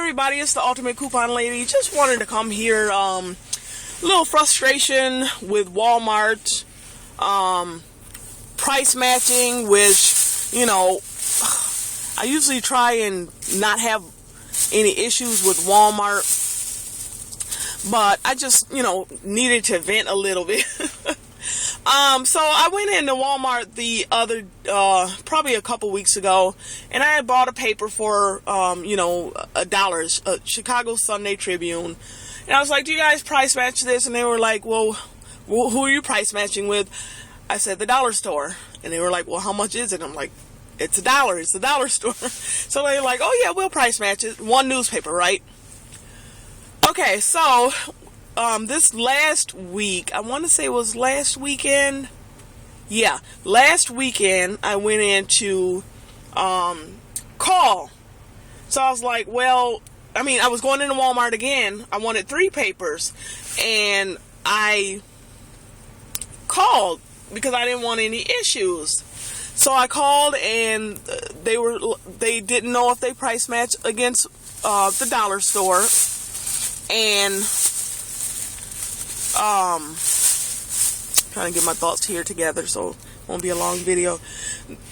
everybody, it's the Ultimate Coupon Lady. Just wanted to come here, little frustration with Walmart, price matching, which, you know, I usually try and not have any issues with Walmart, but I just, you know, needed to vent a little bit. So I went into Walmart the other, probably a couple weeks ago, and I had bought a paper for, $1, a Chicago Sunday Tribune. And I was like, do you guys price match this? And they were like, well, who are you price matching with? I said, the dollar store. And they were like, well, how much is it? I'm like, it's $1. It's the dollar store. So they were like, oh yeah, we'll price match it. One newspaper, right? Okay, so this last week, I want to say it was last weekend. Yeah, last weekend I went in to call. So I was like, well, I was going into Walmart again. I wanted 3 papers, and I called because I didn't want any issues. So I called, and they didn't know if they price matched against the dollar store, and trying to get my thoughts here together so it won't be a long video.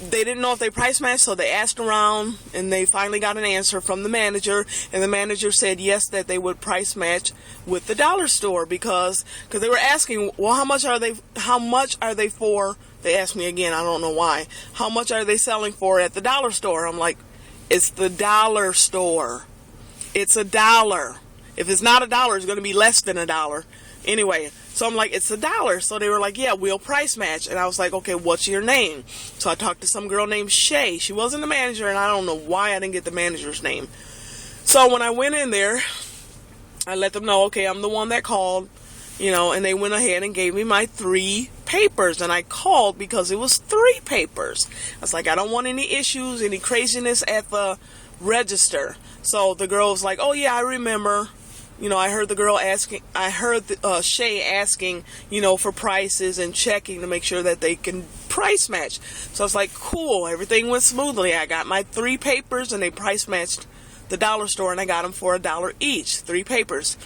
They didn't know if they price matched, so they asked around, and they finally got an answer from the manager, and the manager said yes, that they would price match with the dollar store because they were asking, well, how much are they for? They asked me again, I don't know why. How much are they selling for at the dollar store? I'm like, it's the dollar store. It's $1. If it's not $1, it's going to be less than $1. Anyway, so I'm like, it's $1. So they were like, yeah, we'll price match. And I was like, okay, what's your name? So I talked to some girl named Shay. She wasn't the manager, and I don't know why I didn't get the manager's name. So when I went in there, I let them know, okay, I'm the one that called, and they went ahead and gave me my 3 papers. And I called because it was 3 papers. I was like, I don't want any issues, any craziness at the register. So the girl was like, oh yeah, I remember. I heard the girl asking, Shay asking, for prices and checking to make sure that they can price match. So I was like, cool, everything went smoothly. I got my 3 papers, and they price matched the dollar store, and I got them for $1 each, 3 papers.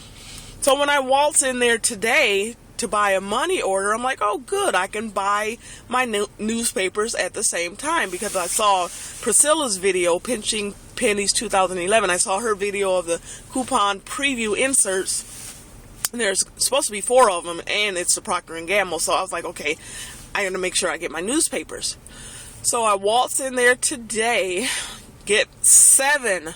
So when I waltz in there today to buy a money order, I'm like, oh good, I can buy my newspapers at the same time, because I saw Priscilla's video, Pinching Pennies 2011. I saw her video of the coupon preview inserts, and there's supposed to be 4 of them, and it's the Procter & Gamble. So I was like, okay, I gotta make sure I get my newspapers. So I waltz in there today, get 7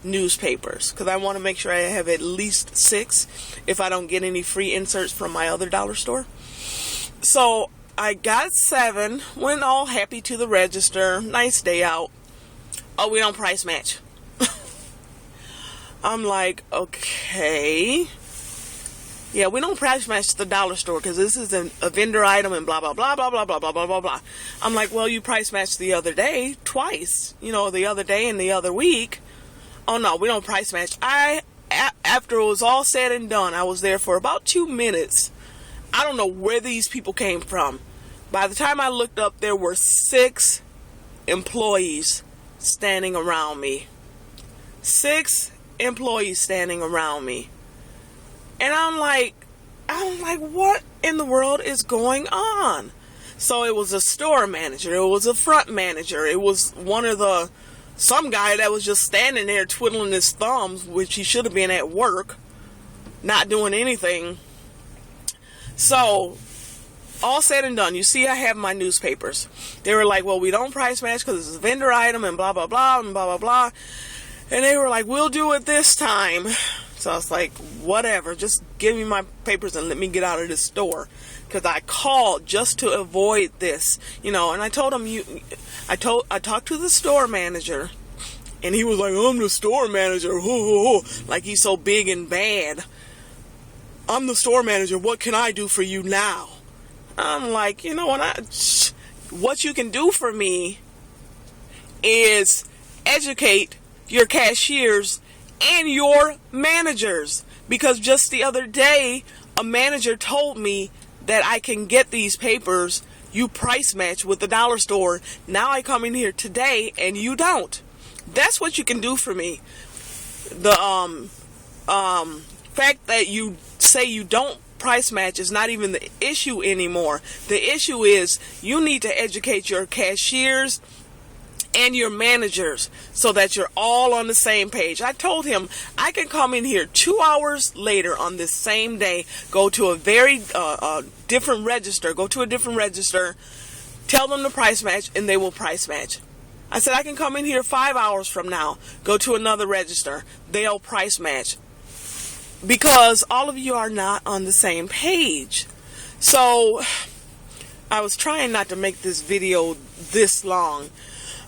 newspapers, because I want to make sure I have at least 6 if I don't get any free inserts from my other dollar store. So I got 7, went all happy to the register, nice day out. Oh, we don't price match. I'm like, okay. Yeah, we don't price match the dollar store because this is a vendor item and blah, blah, blah, blah, blah, blah, blah, blah, blah, blah. I'm like, well, you price matched the other day twice. The other day and the other week. Oh, no, we don't price match. After it was all said and done, I was there for about 2 minutes. I don't know where these people came from. By the time I looked up, there were 6 employees standing around me. 6 employees standing around me. And I'm like, what in the world is going on? So it was a store manager. It was a front manager. It was some guy that was just standing there twiddling his thumbs, which he should have been at work, not doing anything. So, all said and done, you see I have my newspapers. They were like, well, we don't price match because it's a vendor item and blah, blah, blah, and blah, blah, blah. And they were like, we'll do it this time. So I was like, whatever, just give me my papers and let me get out of this store. Because I called just to avoid this, and I told him, I talked to the store manager, and he was like, I'm the store manager, like he's so big and bad. I'm the store manager, what can I do for you now? I'm like, what you can do for me is educate your cashiers and your managers. Because just the other day, a manager told me that I can get these papers, you price match with the dollar store. Now I come in here today and you don't. That's what you can do for me. The fact that you say you don't price match is not even the issue anymore. The issue is you need to educate your cashiers and your managers so that you're all on the same page. I told him I can come in here 2 hours later on this same day, go to a very different register, tell them to price match, and they will price match. I said I can come in here 5 hours from now, go to another register, they'll price match. Because all of you are not on the same page. So I was trying not to make this video this long.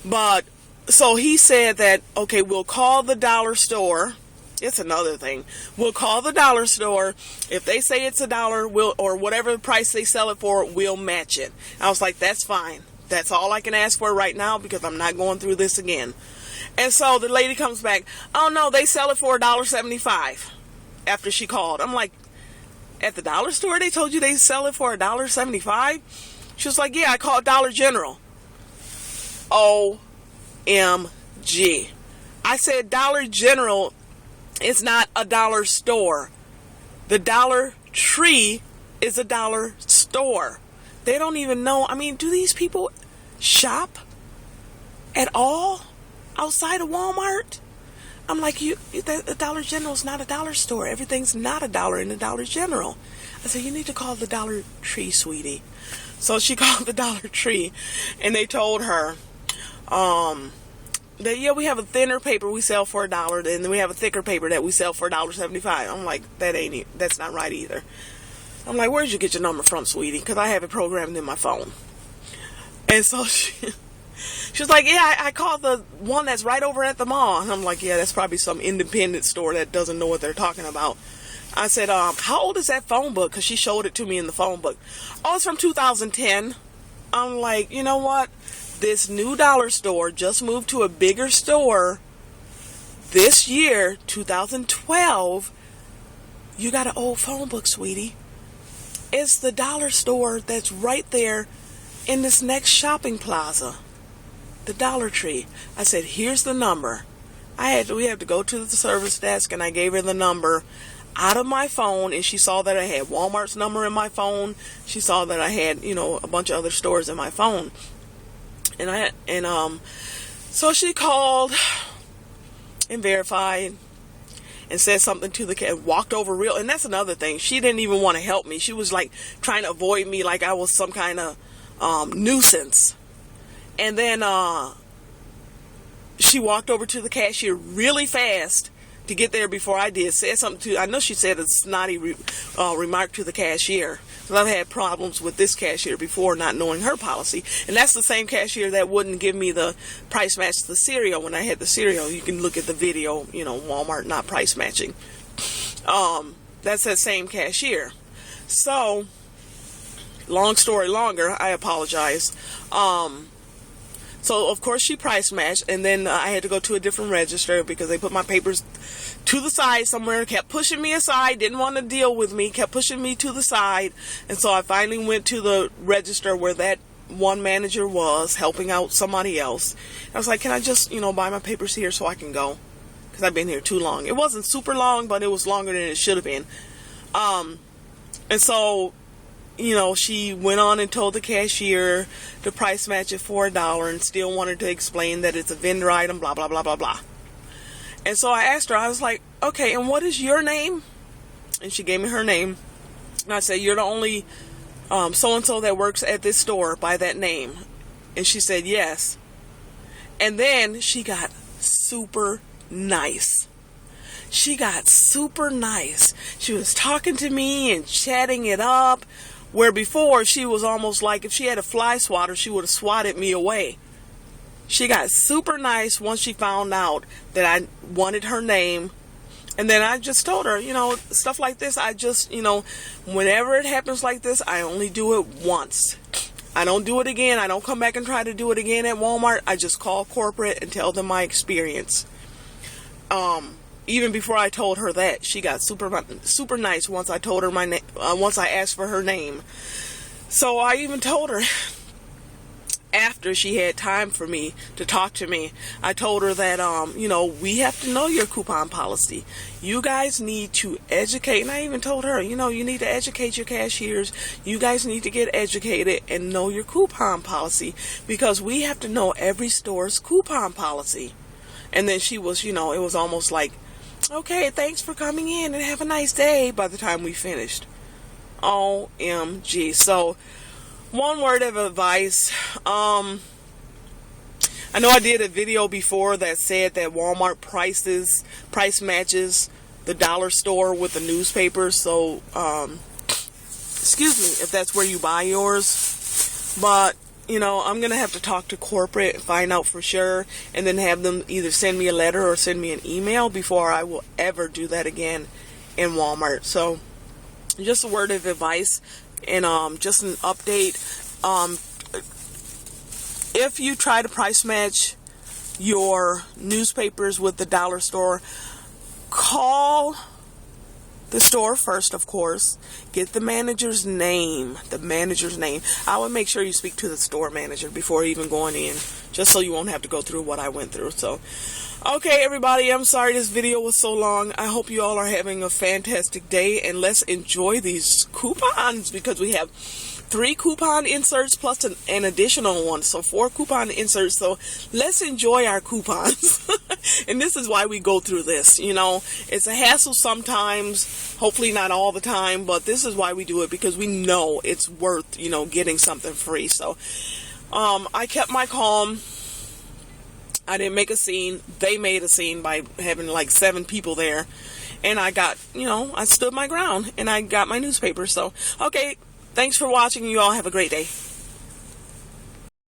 But so he said that, okay, we'll call the dollar store. It's another thing. We'll call the dollar store. If they say it's $1, or whatever price they sell it for, we'll match it. I was like, that's fine. That's all I can ask for right now because I'm not going through this again. And so the lady comes back, oh no, they sell it for $1.75 after she called. I'm like, at the dollar store they told you they sell it for $1.75? She was like, yeah, I called Dollar General. OMG. I said Dollar General is not a dollar store. The Dollar Tree is a dollar store. They don't even know. I mean, do these people shop at all outside of Walmart? I'm like, the Dollar General is not a dollar store. Everything's not a dollar in the Dollar General. I said, you need to call the Dollar Tree, sweetie. So she called the Dollar Tree, and they told her that, yeah, we have a thinner paper we sell for $1, and then we have a thicker paper that we sell for $1.75. I'm like, that's not right either. I'm like, where'd you get your number from, sweetie? Because I have it programmed in my phone. And so she was like, yeah, I called the one that's right over at the mall. And I'm like, yeah, that's probably some independent store that doesn't know what they're talking about. I said, how old is that phone book? Because she showed it to me in the phone book. Oh, it's from 2010. I'm like, you know what? This new dollar store just moved to a bigger store this year, 2012. You got an old phone book, sweetie. It's the dollar store that's right there in this next shopping plaza, the Dollar Tree. I said, here's the number. We had to go to the service desk, and I gave her the number out of my phone, and she saw that I had Walmart's number in my phone. She saw that I had, a bunch of other stores in my phone. So she called and verified and said something to the cat, walked over and that's another thing. She didn't even want to help me. She was like trying to avoid me like I was some kind of nuisance. And then she walked over to the cashier really fast to get there before I did. Said something I know she said a snotty remark to the cashier. Because I've had problems with this cashier before, not knowing her policy. And that's the same cashier that wouldn't give me the price match the cereal when I had the cereal. You can look at the video, Walmart not price matching. That's that same cashier. So, long story longer, I apologize. So, of course, she price matched, and then I had to go to a different register because they put my papers to the side somewhere, kept pushing me aside, didn't want to deal with me, kept pushing me to the side. And so I finally went to the register where that one manager was helping out somebody else. I was like, can I just, buy my papers here so I can go? Because I've been here too long. It wasn't super long, but it was longer than it should have been. And so, she went on and told the cashier to price match it for $1 and still wanted to explain that it's a vendor item, blah, blah, blah, blah, blah. And so I asked her, I was like, okay, and what is your name? And she gave me her name. And I said, you're the only so-and-so that works at this store by that name. And she said, yes. And then she got super nice. She got super nice. She was talking to me and chatting it up, where before she was almost like if she had a fly swatter, she would have swatted me away. She got super nice once she found out that I wanted her name. And then I just told her, stuff like this, I just, whenever it happens like this, I only do it once. I don't do it again. I don't come back and try to do it again at Walmart. I just call corporate and tell them my experience. Even before I told her that, she got super nice once I told her my name, once I asked for her name. So I even told her, after she had time for me to talk to me, I told her that, you know, we have to know your coupon policy. You guys need to educate, and I even told her, you know, you need to educate your cashiers. You guys need to get educated and know your coupon policy, because we have to know every store's coupon policy. And then she was, you know, it was almost like, okay, thanks for coming in and have a nice day by the time we finished. OMG. So, one word of advice. I know I did a video before that said that Walmart price matches the dollar store with the newspaper. So, excuse me if that's where you buy yours. But, you know, I'm going to have to talk to corporate and find out for sure, and then have them either send me a letter or send me an email before I will ever do that again in Walmart. So, just a word of advice. And just an update, if you try to price match your newspapers with the dollar store, call the store first, of course. Get the manager's name. I would make sure you speak to the store manager before even going in, just so you won't have to go through what I went through. So, okay, everybody, I'm sorry this video was so long. I hope you all are having a fantastic day, and let's enjoy these coupons, because we have 3 coupon inserts plus an additional one, so 4 coupon inserts. So let's enjoy our coupons. And this is why we go through this. You know, it's a hassle sometimes, hopefully not all the time, but this is why we do it, because we know it's worth, you know, getting something free. So I kept my calm. I didn't make a scene. They made a scene by having like 7 people there. And I got, you know, I stood my ground and I got my newspaper. So, okay, thanks for watching. You all have a great day.